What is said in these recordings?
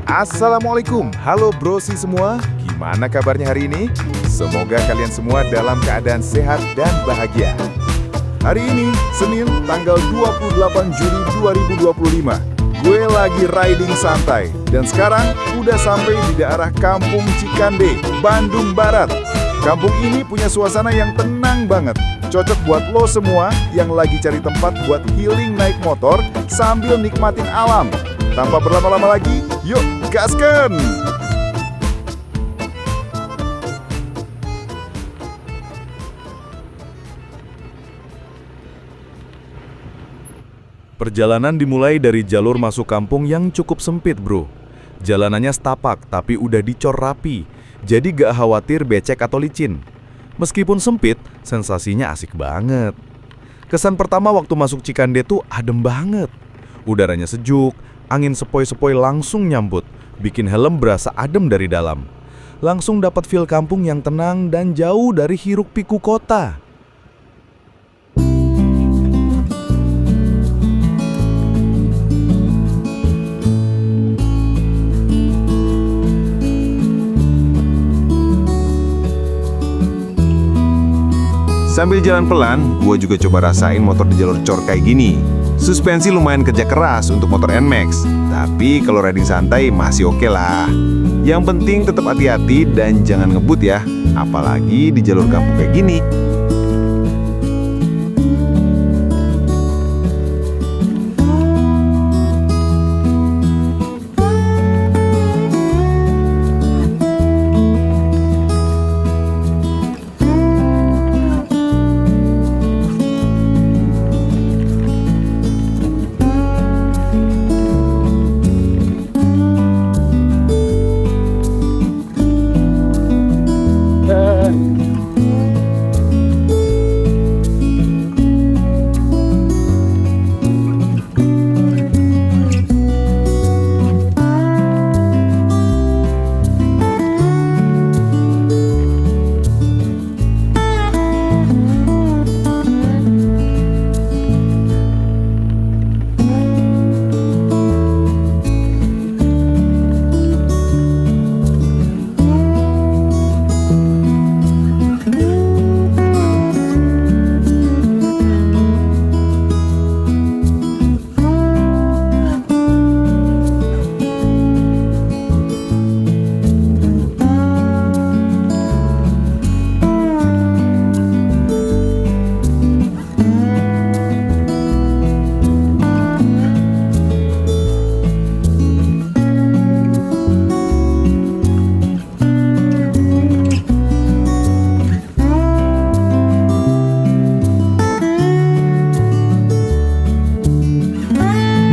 Assalamualaikum, halo brosi semua. Gimana kabarnya hari ini? Semoga kalian semua dalam keadaan sehat dan bahagia. Hari ini, Senin, tanggal 28 Juli 2025. Gue lagi riding santai. Dan sekarang udah sampai di daerah Kampung Cikande, Bandung Barat. Kampung ini punya suasana yang tenang banget. Cocok buat lo semua yang lagi cari tempat buat healing naik motor sambil nikmatin alam. Tanpa berlama-lama lagi, yuk gaskan! Perjalanan dimulai dari jalur masuk kampung yang cukup sempit, bro. Jalanannya setapak, tapi udah dicor rapi, jadi gak khawatir becek atau licin. Meskipun sempit, sensasinya asik banget. Kesan pertama waktu masuk Cikande tuh adem banget. Udaranya sejuk, angin sepoi-sepoi langsung nyambut, bikin helm berasa adem dari dalam. Langsung dapat feel kampung yang tenang dan jauh dari hiruk-pikuk kota. Sambil jalan pelan, gue juga coba rasain motor di jalur cor kayak gini. Suspensi lumayan kerja keras untuk motor NMAX, tapi kalau riding santai masih oke lah. Yang penting tetap hati-hati dan jangan ngebut ya, apalagi di jalur kampung kayak gini.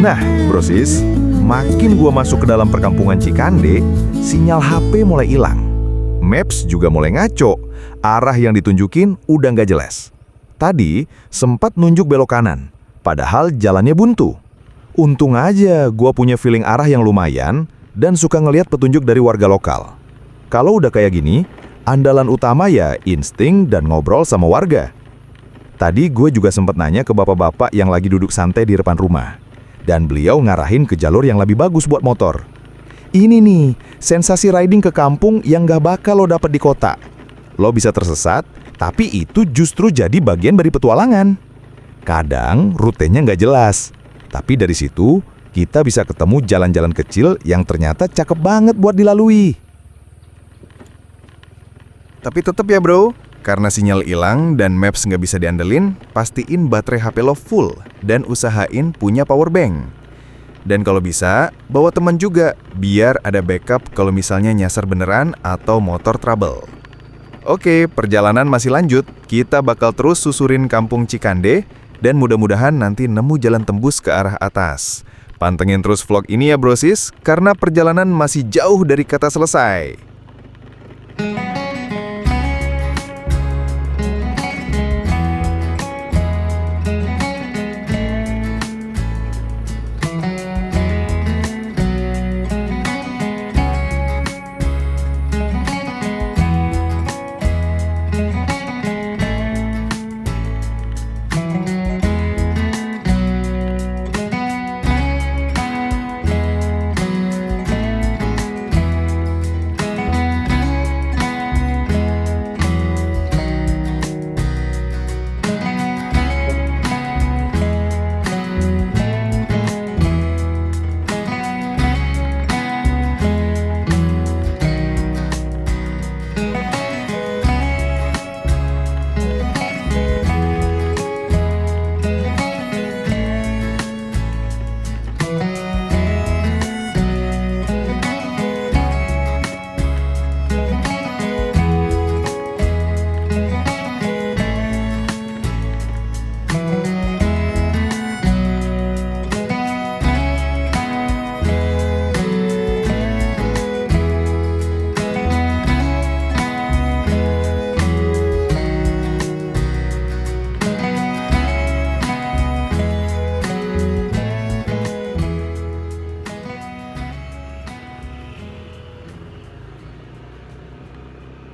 Nah, brosis, makin gua masuk ke dalam perkampungan Cikande, sinyal HP mulai hilang. Maps juga mulai ngaco, arah yang ditunjukin udah nggak jelas. Tadi sempat nunjuk belok kanan, padahal jalannya buntu. Untung aja gua punya feeling arah yang lumayan dan suka ngelihat petunjuk dari warga lokal. Kalau udah kayak gini, andalan utama ya insting dan ngobrol sama warga. Tadi gue juga sempat nanya ke bapak-bapak yang lagi duduk santai di depan rumah. Dan beliau ngarahin ke jalur yang lebih bagus buat motor. Ini nih, sensasi riding ke kampung yang gak bakal lo dapet di kota. Lo bisa tersesat, tapi itu justru jadi bagian dari petualangan. Kadang rutenya gak jelas, tapi dari situ kita bisa ketemu jalan-jalan kecil yang ternyata cakep banget buat dilalui. Tapi tetep ya bro, karena sinyal hilang dan maps nggak bisa diandelin, pastiin baterai HP lo full dan usahain punya power bank. Dan kalau bisa, bawa teman juga, biar ada backup kalau misalnya nyasar beneran atau motor trouble. Oke, perjalanan masih lanjut. Kita bakal terus susurin kampung Cikande dan mudah-mudahan nanti nemu jalan tembus ke arah atas. Pantengin terus vlog ini ya brosis, karena perjalanan masih jauh dari kata selesai.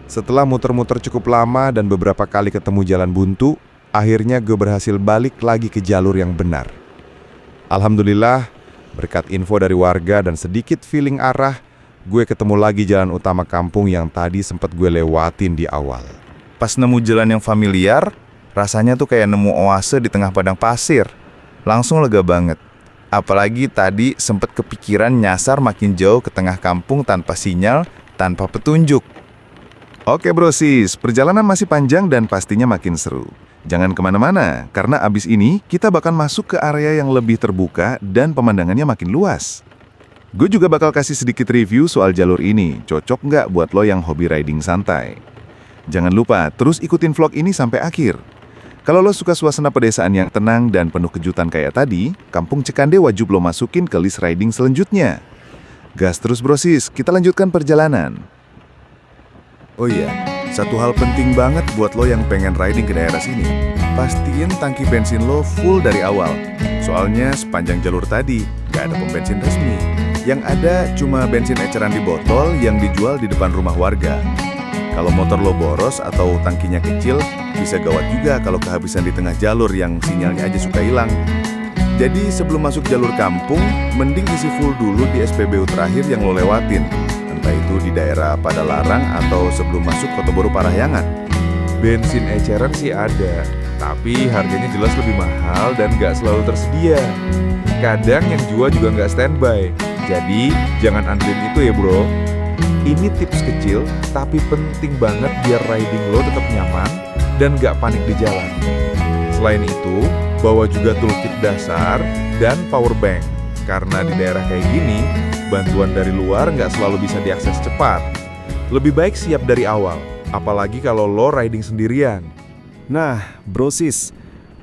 Setelah muter-muter cukup lama dan beberapa kali ketemu jalan buntu, akhirnya gue berhasil balik lagi ke jalur yang benar. Alhamdulillah, berkat info dari warga dan sedikit feeling arah, gue ketemu lagi jalan utama kampung yang tadi sempat gue lewatin di awal. Pas nemu jalan yang familiar, rasanya tuh kayak nemu oase di tengah padang pasir. Langsung lega banget. Apalagi tadi sempat kepikiran nyasar makin jauh ke tengah kampung tanpa sinyal, tanpa petunjuk. Oke brosis, perjalanan masih panjang dan pastinya makin seru. Jangan kemana-mana, karena abis ini kita bakal masuk ke area yang lebih terbuka dan pemandangannya makin luas. Gue juga bakal kasih sedikit review soal jalur ini, cocok nggak buat lo yang hobi riding santai. Jangan lupa terus ikutin vlog ini sampai akhir. Kalau lo suka suasana pedesaan yang tenang dan penuh kejutan kayak tadi, Kampung Cikande wajib lo masukin ke list riding selanjutnya. Gas terus brosis, kita lanjutkan perjalanan. Oh iya, satu hal penting banget buat lo yang pengen riding ke daerah sini. Pastiin tangki bensin lo full dari awal. Soalnya sepanjang jalur tadi, gak ada pom bensin resmi. Yang ada cuma bensin eceran di botol yang dijual di depan rumah warga. Kalau motor lo boros atau tangkinya kecil, bisa gawat juga kalau kehabisan di tengah jalur yang sinyalnya aja suka hilang. Jadi sebelum masuk jalur kampung, mending isi full dulu di SPBU terakhir yang lo lewatin. Entah itu di daerah Padalarang atau sebelum masuk Kotoboro Parahyangan. Bensin eceran sih ada, tapi harganya jelas lebih mahal dan gak selalu tersedia. Kadang yang jual juga nggak standby, jadi jangan andelin itu ya bro. Ini tips kecil, tapi penting banget biar riding lo tetap nyaman dan gak panik di jalan. Selain itu, bawa juga toolkit dasar dan power bank. Karena di daerah kayak gini, bantuan dari luar nggak selalu bisa diakses cepat. Lebih baik siap dari awal, apalagi kalau lo riding sendirian. Nah, brosis,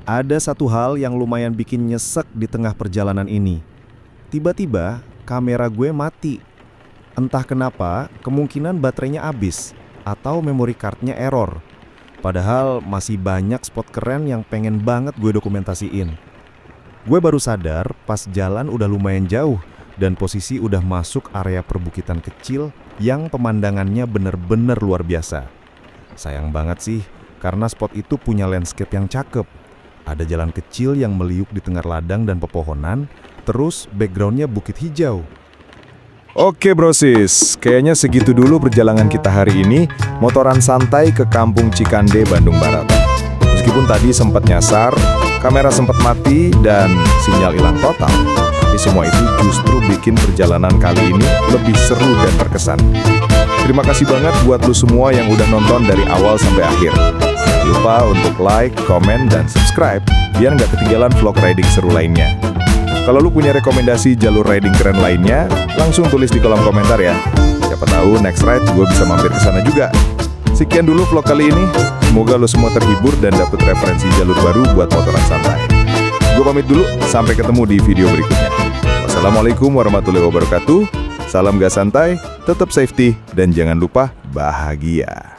ada satu hal yang lumayan bikin nyesek di tengah perjalanan ini. Tiba-tiba, kamera gue mati. Entah kenapa, kemungkinan baterainya habis atau memory cardnya error. Padahal masih banyak spot keren yang pengen banget gue dokumentasiin. Gue baru sadar pas jalan udah lumayan jauh dan posisi udah masuk area perbukitan kecil yang pemandangannya bener-bener luar biasa. Sayang banget sih, karena spot itu punya landscape yang cakep. Ada jalan kecil yang meliuk di tengah ladang dan pepohonan, terus backgroundnya bukit hijau. Oke brosis, kayaknya segitu dulu perjalanan kita hari ini, motoran santai ke Kampung Cikande, Bandung Barat. Meskipun tadi sempat nyasar, kamera sempat mati, dan sinyal hilang total, tapi semua itu justru bikin perjalanan kali ini lebih seru dan berkesan. Terima kasih banget buat lu semua yang udah nonton dari awal sampai akhir. Jangan lupa untuk like, komen, dan subscribe, biar nggak ketinggalan vlog riding seru lainnya. Kalau lu punya rekomendasi jalur riding keren lainnya, langsung tulis di kolom komentar ya. Siapa tahu next ride gue bisa mampir ke sana juga. Sekian dulu vlog kali ini. Semoga lu semua terhibur dan dapet referensi jalur baru buat motoran santai. Gue pamit dulu, sampai ketemu di video berikutnya. Wassalamualaikum warahmatullahi wabarakatuh. Salam gas santai, tetap safety, dan jangan lupa bahagia.